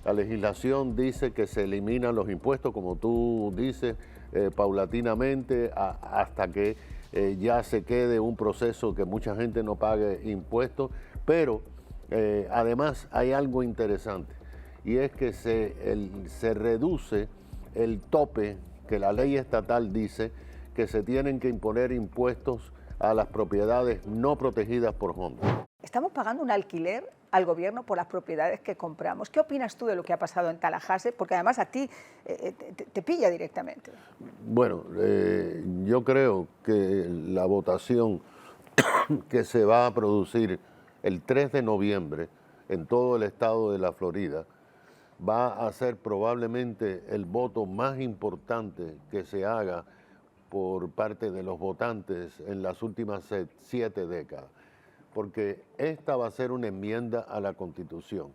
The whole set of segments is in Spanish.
La legislación dice que se eliminan los impuestos, como tú dices, paulatinamente, hasta que ya se quede un proceso que mucha gente no pague impuestos. Pero además hay algo interesante, y es que se reduce el tope que la ley estatal dice que se tienen que imponer impuestos a las propiedades no protegidas por HOMSTED. Estamos pagando un alquiler al gobierno por las propiedades que compramos. ¿Qué opinas tú de lo que ha pasado en Tallahassee? Porque además a ti te pilla directamente. Bueno, yo creo que la votación que se va a producir el 3 de noviembre en todo el estado de la Florida va a ser probablemente el voto más importante que se haga por parte de los votantes en las últimas 7 décadas, porque esta va a ser una enmienda a la Constitución.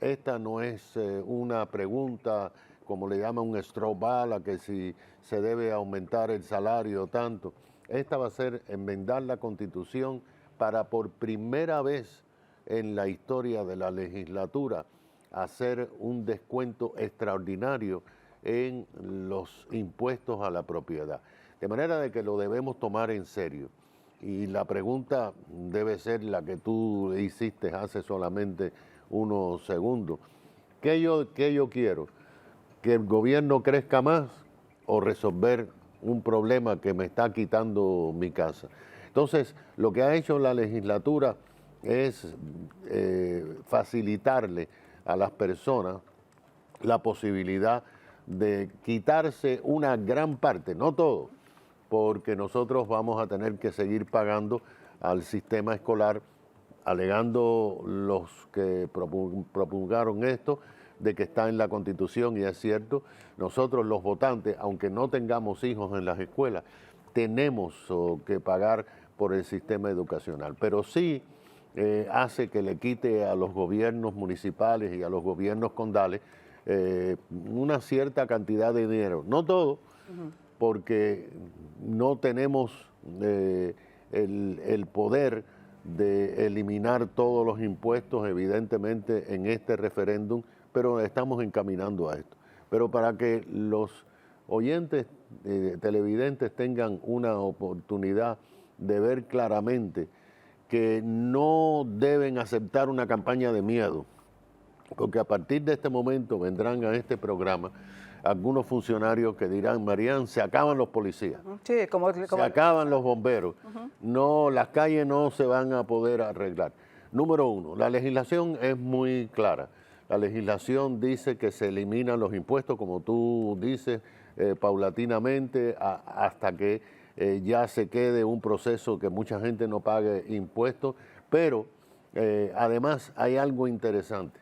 Esta no es una pregunta, como le llaman un straw ball, a que si se debe aumentar el salario tanto. Esta va a ser enmendar la Constitución para por primera vez en la historia de la legislatura hacer un descuento extraordinario en los impuestos a la propiedad. De manera de que lo debemos tomar en serio. Y la pregunta debe ser la que tú hiciste hace solamente unos segundos. ¿Qué yo quiero? ¿Que el gobierno crezca más o resolver un problema que me está quitando mi casa? Entonces, lo que ha hecho la legislatura es facilitarle a las personas la posibilidad de quitarse una gran parte, no todo, porque nosotros vamos a tener que seguir pagando al sistema escolar, alegando los que propugnaron esto, de que está en la Constitución, y es cierto. Nosotros los votantes, aunque no tengamos hijos en las escuelas, tenemos que pagar por el sistema educacional, pero sí hace que le quite a los gobiernos municipales y a los gobiernos condales una cierta cantidad de dinero, no todo, porque no tenemos el poder de eliminar todos los impuestos, evidentemente, en este referéndum, pero estamos encaminando a esto. Pero para que los oyentes televidentes tengan una oportunidad de ver claramente que no deben aceptar una campaña de miedo, porque a partir de este momento vendrán a este programa algunos funcionarios que dirán: Marian, se acaban los policías, Sí, se acaban los bomberos, no, las calles no se van a poder arreglar. Número uno, la legislación es muy clara. La legislación dice que se eliminan los impuestos, como tú dices, paulatinamente, hasta que ya se quede un proceso que mucha gente no pague impuestos. Pero además hay algo interesante,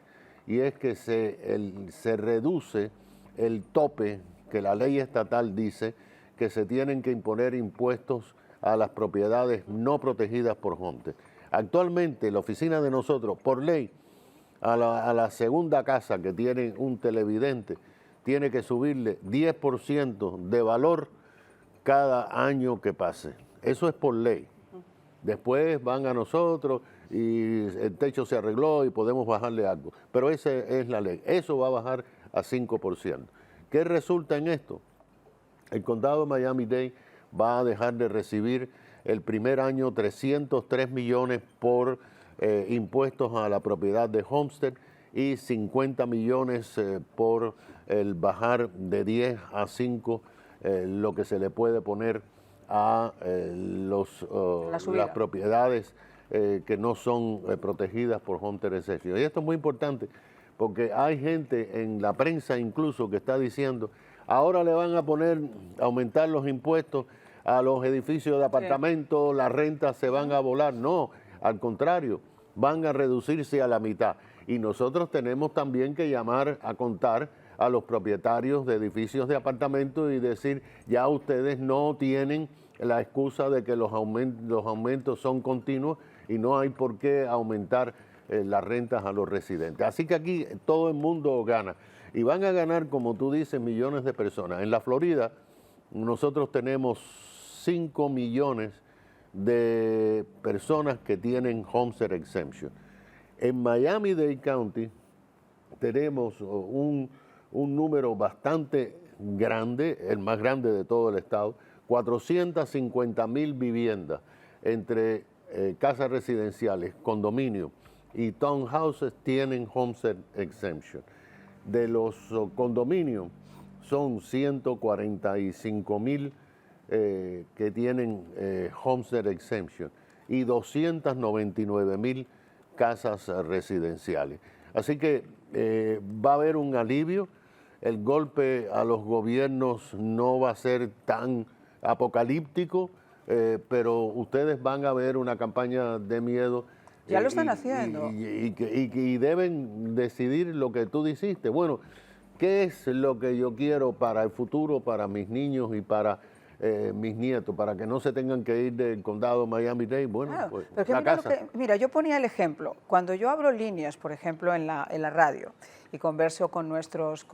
y es que se reduce el tope que la ley estatal dice que se tienen que imponer impuestos a las propiedades no protegidas por HOMSTED. Actualmente la oficina de nosotros, por ley, a la segunda casa que tiene un televidente, tiene que subirle 10% de valor cada año que pase. Eso es por ley. Después van a nosotros y el techo se arregló y podemos bajarle algo. Pero esa es la ley. Eso va a bajar a 5%. ¿Qué resulta en esto? El condado de Miami-Dade va a dejar de recibir el primer año 303 millones por impuestos a la propiedad de HOMSTED y 50 millones por el bajar de 10 a 5 lo que se le puede poner a las propiedades que no son protegidas por HOMSTED Exemption. Y esto es muy importante porque hay gente en la prensa incluso que está diciendo: ahora le van a aumentar los impuestos a los edificios de apartamentos, las rentas se van a volar. No, al contrario, van a reducirse a la mitad. Y nosotros tenemos también que llamar a contar a los propietarios de edificios de apartamentos y decir: ya ustedes no tienen la excusa de que los aumentos son continuos y no hay por qué aumentar las rentas a los residentes. Así que aquí todo el mundo gana. Y van a ganar, como tú dices, millones de personas. En la Florida nosotros tenemos 5 millones de personas que tienen Homestead Exemption. En Miami-Dade County tenemos un número bastante grande, el más grande de todo el estado, 450,000 viviendas entre casas residenciales, condominios y townhouses tienen homestead exemption. De los condominios son 145,000 que tienen homestead exemption y 299,000 casas residenciales. Así que va a haber un alivio. El golpe a los gobiernos no va a ser tan apocalíptico, pero ustedes van a ver una campaña de miedo. Ya lo están haciendo. Y deben decidir lo que tú dijiste. Bueno, ¿qué es lo que yo quiero para el futuro, para mis niños y para mis nietos, para que no se tengan que ir del condado Miami-Dade? Bueno, claro, pues pero la casa. Mira, yo ponía el ejemplo. Cuando yo abro líneas, por ejemplo, en la radio y converso con nuestros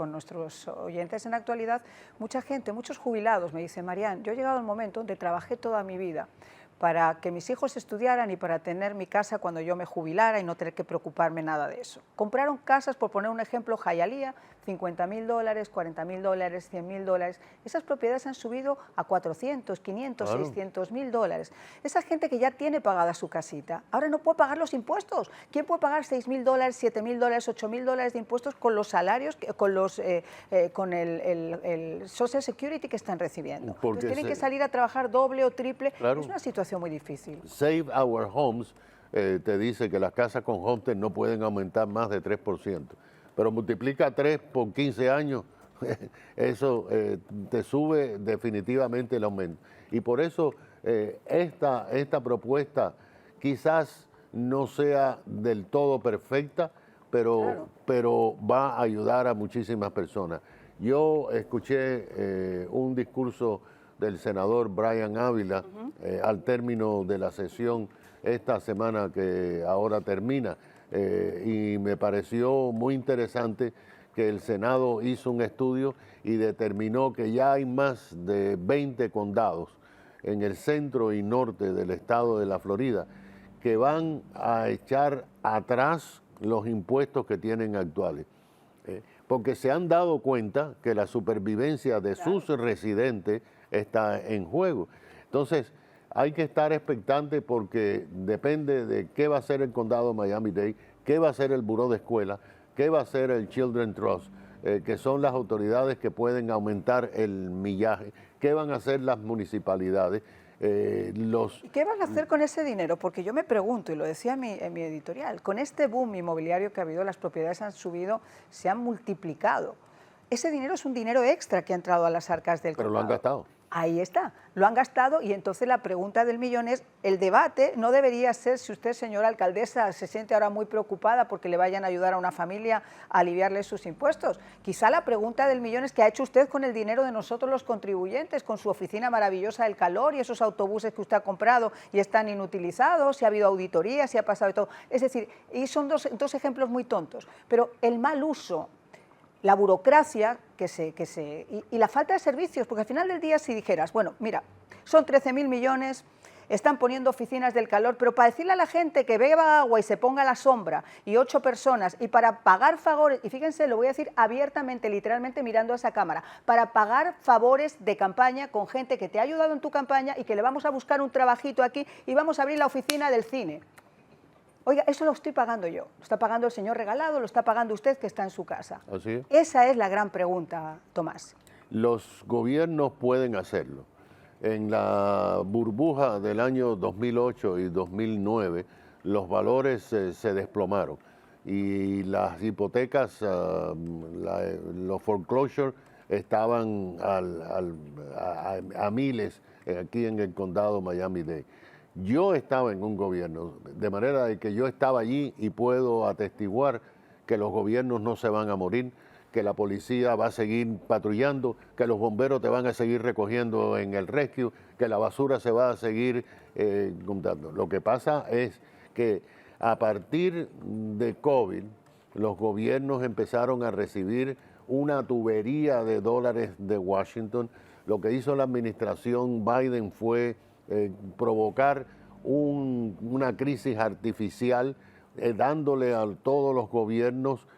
oyentes en la actualidad, mucha gente, muchos jubilados me dicen, Marian, yo he llegado al momento donde trabajé toda mi vida para que mis hijos estudiaran y para tener mi casa cuando yo me jubilara y no tener que preocuparme nada de eso. Compraron casas, por poner un ejemplo, Hialeah, $50,000, $40,000, $100,000. Esas propiedades han subido a 400, 500, claro, $600,000. Esa gente que ya tiene pagada su casita, ahora no puede pagar los impuestos. ¿Quién puede pagar $6,000, $7,000, $8,000 de impuestos con los salarios, con el Social Security que están recibiendo? Entonces tienen que salir a trabajar doble o triple. Claro. Es una situación muy difícil. Save Our Homes te dice que las casas con homestead no pueden aumentar más de 3%, pero multiplica 3 por 15 años, eso te sube definitivamente el aumento. Y por eso esta propuesta quizás no sea del todo perfecta, pero va a ayudar a muchísimas personas. Yo escuché un discurso del senador Brian Ávila al término de la sesión esta semana que ahora termina, y me pareció muy interesante que el Senado hizo un estudio y determinó que ya hay más de 20 condados en el centro y norte del estado de la Florida que van a echar atrás los impuestos que tienen actuales, porque se han dado cuenta que la supervivencia de sus residentes está en juego. Entonces, hay que estar expectante porque depende de qué va a ser el condado Miami-Dade, qué va a ser el buró de escuela, qué va a ser el Children's Trust, que son las autoridades que pueden aumentar el millaje, qué van a hacer las municipalidades. ¿Qué van a hacer con ese dinero? Porque yo me pregunto, y lo decía en mi editorial, con este boom inmobiliario que ha habido, las propiedades han subido, se han multiplicado. Ese dinero es un dinero extra que ha entrado a las arcas del condado. Pero lo han gastado. Ahí está, lo han gastado y entonces la pregunta del millón es, el debate no debería ser si usted, señora alcaldesa, se siente ahora muy preocupada porque le vayan a ayudar a una familia a aliviarle sus impuestos. Quizá la pregunta del millón es qué ha hecho usted con el dinero de nosotros los contribuyentes, con su oficina maravillosa del calor y esos autobuses que usted ha comprado y están inutilizados, si ha habido auditoría, si ha pasado de todo. Es decir, y son dos ejemplos muy tontos, pero el mal uso, la burocracia y la falta de servicios, porque al final del día si dijeras, bueno, mira, son 13.000 millones, están poniendo oficinas del calor, pero para decirle a la gente que beba agua y se ponga a la sombra, y 8 personas, y para pagar favores, y fíjense, lo voy a decir abiertamente, literalmente mirando a esa cámara, para pagar favores de campaña con gente que te ha ayudado en tu campaña y que le vamos a buscar un trabajito aquí y vamos a abrir la oficina del cine. Oiga, eso lo estoy pagando yo, lo está pagando el señor Regalado, lo está pagando usted que está en su casa. Así es. Esa es la gran pregunta, Tomás. Los gobiernos pueden hacerlo. En la burbuja del año 2008 y 2009, los valores se desplomaron y las hipotecas, los foreclosures estaban a miles aquí en el condado Miami-Dade. Yo estaba en un gobierno, de manera de que yo estaba allí y puedo atestiguar que los gobiernos no se van a morir, que la policía va a seguir patrullando, que los bomberos te van a seguir recogiendo en el rescue, que la basura se va a seguir juntando. Lo que pasa es que a partir de COVID, los gobiernos empezaron a recibir una tubería de dólares de Washington. Lo que hizo la administración Biden fue provocar una crisis artificial, dándole a todos los gobiernos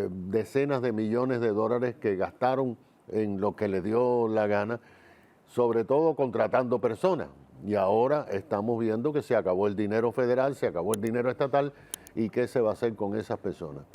decenas de millones de dólares que gastaron en lo que les dio la gana, sobre todo contratando personas. Y ahora estamos viendo que se acabó el dinero federal, se acabó el dinero estatal, y qué se va a hacer con esas personas.